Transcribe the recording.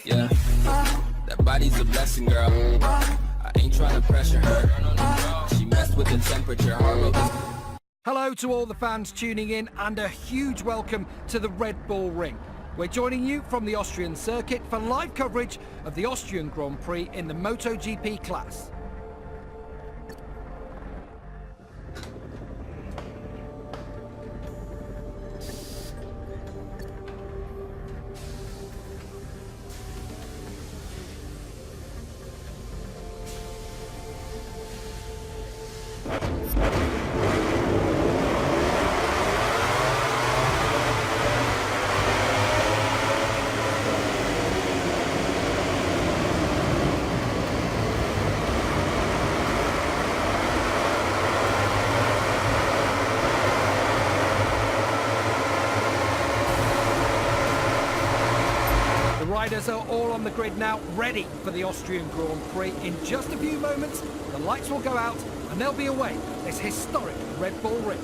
Yeah, that body's a blessing, girl. I ain't trying to pressure her. She messed with the temperature. Hello to all the fans tuning in and a huge welcome to the Red Bull Ring. We're joining you from the Austrian circuit for live coverage of the Austrian Grand Prix in the MotoGP class. The riders are all on the grid now, ready for the Austrian Grand Prix. In just a few moments, the lights will go out and they'll be away this historic Red Bull Ring.